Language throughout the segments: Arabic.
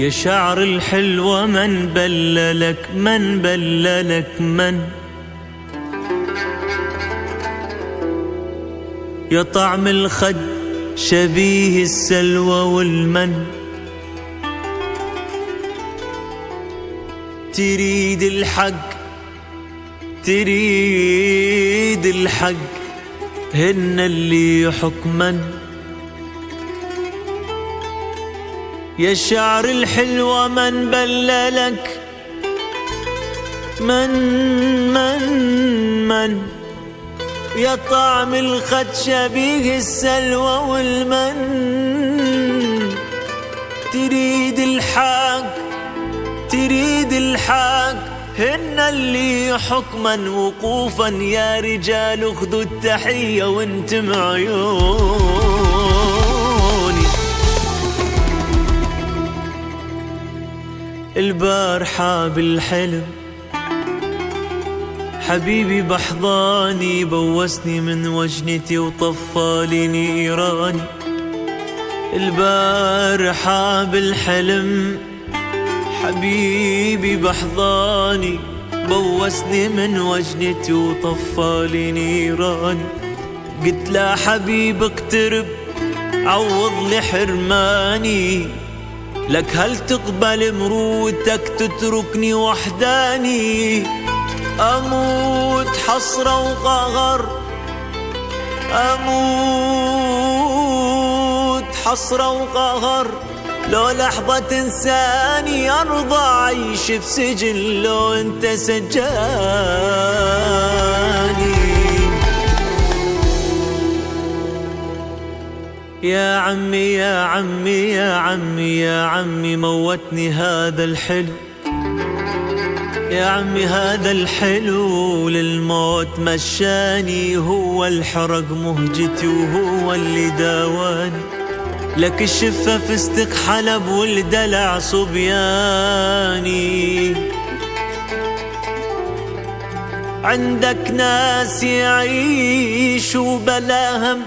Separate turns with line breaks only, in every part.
يا شعر الحلوة من بللك من بللك من، يا طعم الخد شبيه السلوى والمن، تريد الحق تريد الحق هن اللي حكمن، يا شعر الحلوة من بللك من من من، يا طعم الخد شبيه السلوى والمن، تريد الحق تريد الحق هن اللي حكما وقوفا، يا رجال خذوا التحية وانتم عيوني. البارحة بالحلم حبيبي بحضاني، بوسني من وجنتي وطفالي نيراني. البارحة بالحلم حبيبي بحضاني، بوسني من وجنتي وطفالي نيراني. قلت له حبيب اقترب عوض لي حرماني، لك هل تقبل مروتك تتركني وحداني؟ أموت حسرة وقهر أموت حسرة وقهر، لو لحظة تنساني أرضى أعيش بسجن لو أنت سجاني. يا عمي يا عمي يا عمي يا عمي موتني هذا الحلو، يا عمي هذا الحلو للموت مشاني، هو الحرق مهجتي وهو اللي داواني. لك الشفة فستق حلب والدلع صبياني، عندك ناس يعيشوا بلاهم،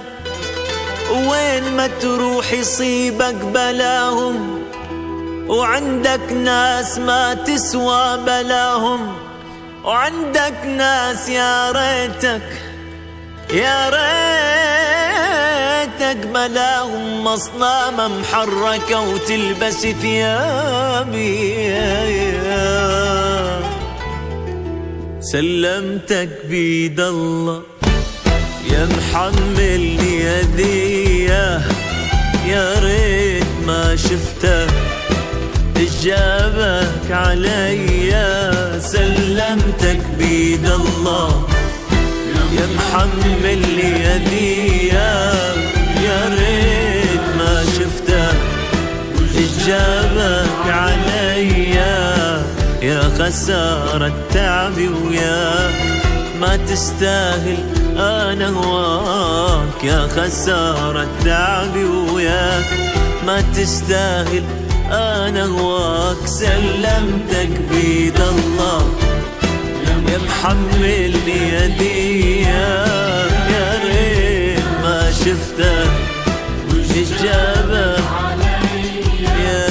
وين ما تروح يصيبك بلاهم، وعندك ناس ما تسوى بلاهم، وعندك ناس يا ريتك يا ريتك بلاهم مصنامة محركة وتلبس ثيابي. سلمتك بيد الله يا محملني يديه، يا ريت ما شفته إجابك عليا. سلمتك بيد الله يا محمل لي يديا، يا ريت ما شفته إجابك عليا. يا خسارة تعبي وياك ما تستاهل أنا هواك، يا خسارة تعبي وياك ما تستاهل أنا هواك. سلمتك بيد الله يا محملني يديا، يا ريت ما شفتك إجابة. يا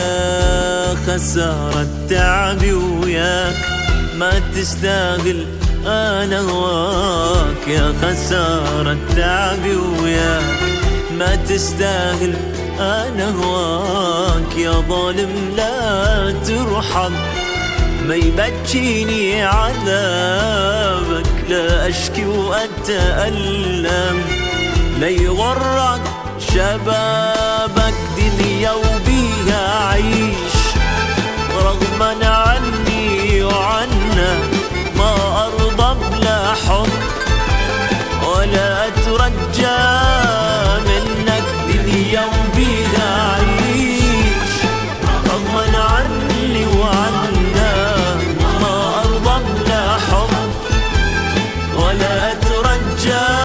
خسارة تعبي وياك ما تستاهل أنا هواك، يا خسارة تعبي وياك ما تستاهل أنا هواك. يا ظالم لا ترحم ما يبكيني عذابك، لا أشكي وأتألم لا يغرك شبابك. دنيا وبيها عيش رغم